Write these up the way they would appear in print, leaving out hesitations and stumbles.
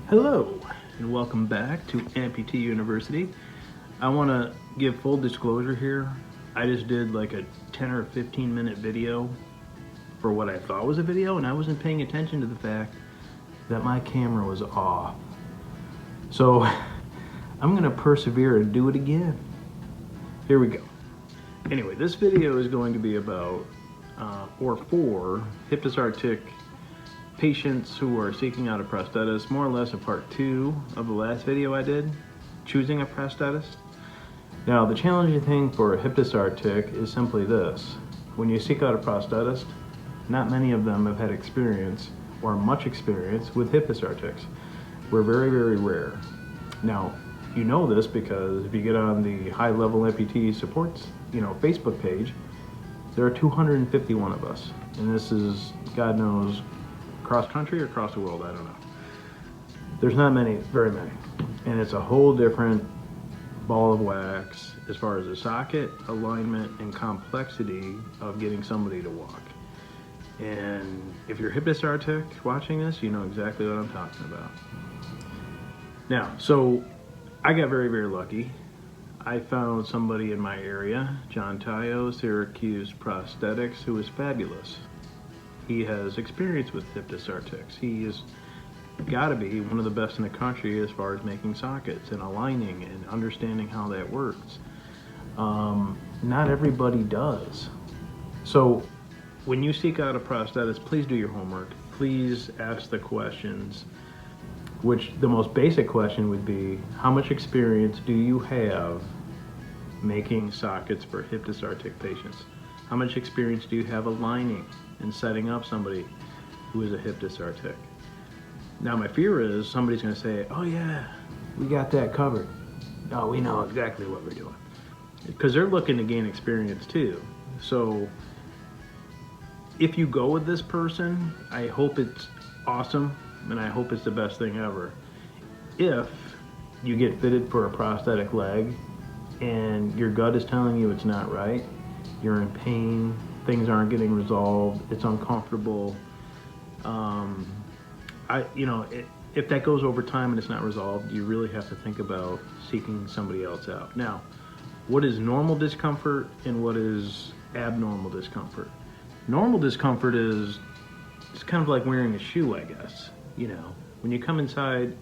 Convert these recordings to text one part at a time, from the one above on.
Hello, and welcome back to Amputee University. I want to give full disclosure here. I just did like a 10 or 15 minute video for what I thought was a video, and I wasn't paying attention to the fact that my camera was off. So I'm going to persevere and do it again. Here we go. Anyway, this video is going to be about for hip dysartic patients who are seeking out a prosthetist, more or less a part 2 of the last video I did, choosing a prosthetist. Now, the challenging thing for a hip dysartic is simply this. When you seek out a prosthetist, not many of them have had experience or much experience with hip dysartics. We're very, very rare. Now, you know this because if you get on the high-level amputee supports, Facebook page, there are 251 of us, and this is, God knows, across country or across the world, I don't know. There's not many, very many. And it's a whole different ball of wax as far as the socket, alignment, and complexity of getting somebody to walk. And if you're hip dysartic watching this, you know exactly what I'm talking about. Now, so I got very, very lucky. I found somebody in my area, John Tayo, Syracuse Prosthetics, who is fabulous. He has experience with hip dysartics. He has got to be one of the best in the country as far as making sockets and aligning and understanding how that works. Not everybody does. So when you seek out a prosthetist, please do your homework. Please ask the questions, which the most basic question would be, how much experience do you have making sockets for hip dysartic patients? How much experience do you have aligning and setting up somebody who is a hip dysartic? Now, my fear is somebody's going to say, oh yeah, we got that covered. No, we know exactly what we're doing. Because they're looking to gain experience too. So if you go with this person, I hope it's awesome and I hope it's the best thing ever. If you get fitted for a prosthetic leg and your gut is telling you it's not right, you're in pain, things aren't getting resolved, it's uncomfortable. If that goes over time and it's not resolved, you really have to think about seeking somebody else out. Now, what is normal discomfort and what is abnormal discomfort? Normal discomfort is, it's kind of like wearing a shoe, I guess. When you come inside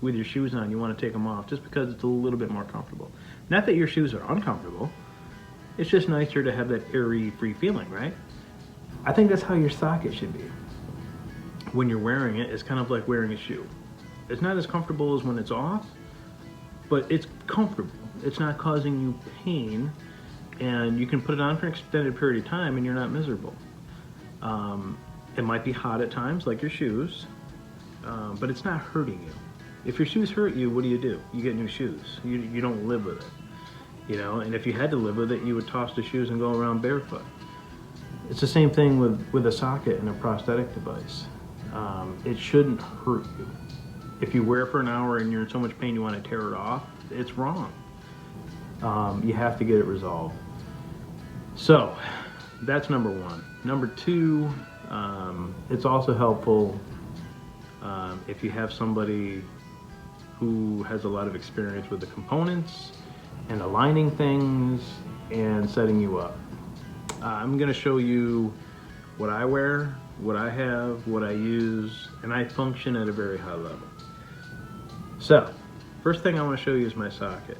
with your shoes on, you want to take them off just because it's a little bit more comfortable. Not that your shoes are uncomfortable. It's just nicer to have that airy, free feeling, right? I think that's how your socket should be. When you're wearing it, it's kind of like wearing a shoe. It's not as comfortable as when it's off, but it's comfortable. It's not causing you pain, and you can put it on for an extended period of time and you're not miserable. It might be hot at times, like your shoes, but it's not hurting you. If your shoes hurt you, what do? You get new shoes. You don't live with it. And if you had to live with it, you would toss the shoes and go around barefoot. It's the same thing with a socket and a prosthetic device. It shouldn't hurt you. If you wear it for an hour and you're in so much pain you want to tear it off, it's wrong. You have to get it resolved. So that's number one. Number two, it's also helpful if you have somebody who has a lot of experience with the components and aligning things and setting you up. I'm going to show you what I wear, what I have, what I use, and I function at a very high level. So, first thing I want to show you is my socket.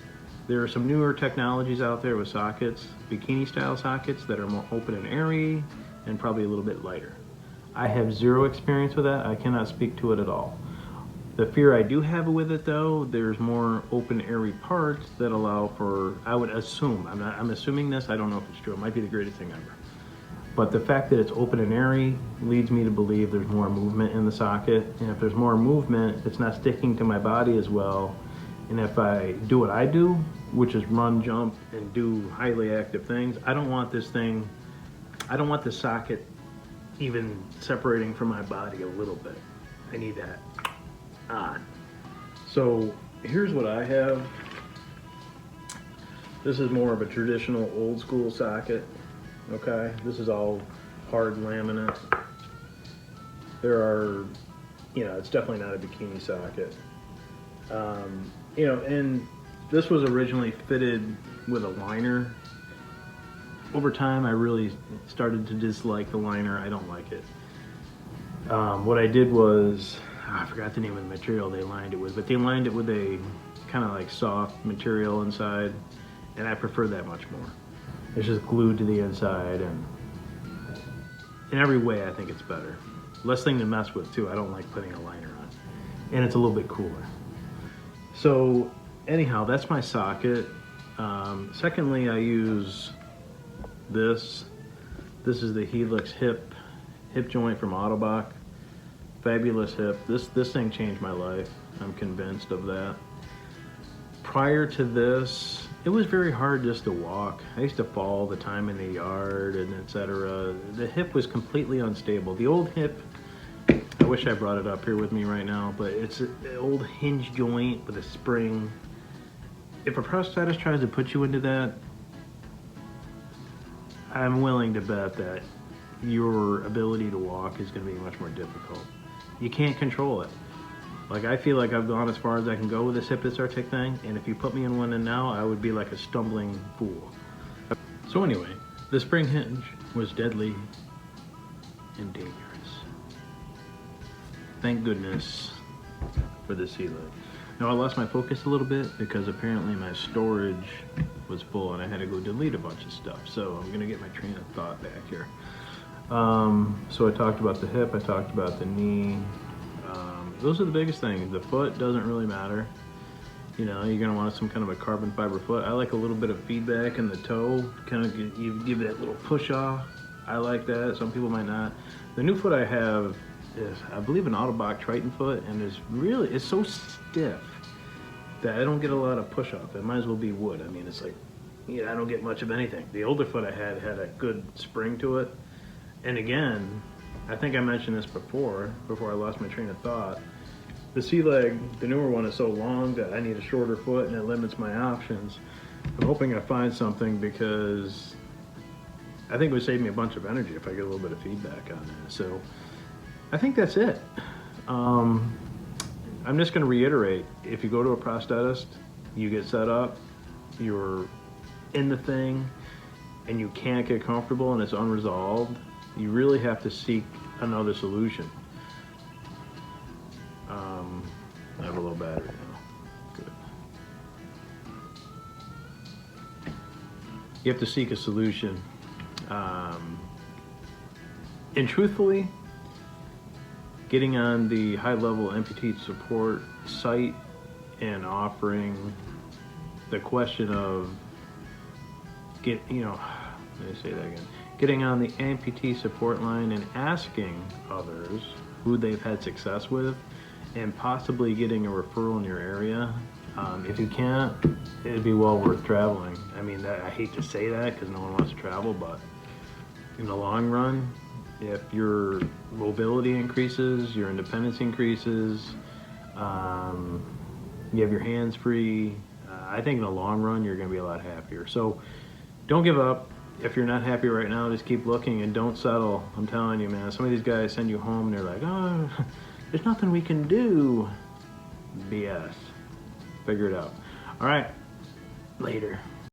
There are some newer technologies out there with sockets, bikini style sockets that are more open and airy and probably a little bit lighter. I have zero experience with that. I cannot speak to it at all. The fear I do have with it though, there's more open airy parts that allow for, I would assume, I'm assuming this, I don't know if it's true, it might be the greatest thing ever. But the fact that it's open and airy leads me to believe there's more movement in the socket, and if there's more movement, it's not sticking to my body as well. And if I do what I do, which is run, jump, and do highly active things, I don't want this socket even separating from my body a little bit. I need that on. So here's what I have. This is more of a traditional old school socket. Okay, this is all hard laminate. There are you know, it's definitely not a bikini socket. You know, and this was originally fitted with a liner. Over time, I really started to dislike the liner. I don't like it. What I did was, I forgot the name of the material they lined it with, but they lined it with a kind of like soft material inside, and I prefer that much more. It's just glued to the inside, and in every way, I think it's better. Less thing to mess with too. I don't like putting a liner on, and it's a little bit cooler. So anyhow, that's my socket. Secondly, I use this. This is the Helix hip joint from Autobach. Fabulous hip. This thing changed my life. I'm convinced of that. Prior to this, it was very hard just to walk. I used to fall all the time in the yard and etc. The hip was completely unstable. The old hip, I wish I brought it up here with me right now, but it's an old hinge joint with a spring. If a prosthetist tries to put you into that, I'm willing to bet that your ability to walk is going to be much more difficult. You can't control it. Like, I feel like I've gone as far as I can go with this hip Disartic thing, and if you put me in one now, I would be like a stumbling fool. So anyway, the spring hinge was deadly and dangerous. Thank goodness for the sea leg. Now I lost my focus a little bit because apparently my storage was full and I had to go delete a bunch of stuff. So I'm gonna get my train of thought back here. So I talked about the hip, I talked about the knee. Those are the biggest things. The foot doesn't really matter. You know, you're gonna want some kind of a carbon fiber foot. I like a little bit of feedback in the toe, kind of you give that little push off. I like that, some people might not. The new foot I have is, I believe, an Autobach Triton foot, and it's so stiff that I don't get a lot of push off. It might as well be wood. I mean, it's like, yeah, I don't get much of anything. The older foot I had a good spring to it. And again, I think I mentioned this before I lost my train of thought. The sea leg, the newer one, is so long that I need a shorter foot and it limits my options. I'm hoping I find something because I think it would save me a bunch of energy if I get a little bit of feedback on that. So I think that's it. I'm just going to reiterate, if you go to a prosthetist, you get set up, you're in the thing, and you can't get comfortable and it's unresolved, you really have to seek another solution. I have a low battery now. Good. You have to seek a solution. And truthfully, getting on the high-level amputee support site and offering the question of let me say that again. Getting on the amputee support line and asking others who they've had success with, and possibly getting a referral in your area. If you can't, it'd be well worth traveling. I mean, I hate to say that because no one wants to travel, but in the long run, if your mobility increases, your independence increases, you have your hands free, I think in the long run, you're gonna be a lot happier. So don't give up. If you're not happy right now, just keep looking and don't settle. I'm telling you, man, some of these guys send you home and they're like, oh, there's nothing we can do. BS. Figure it out. All right, later.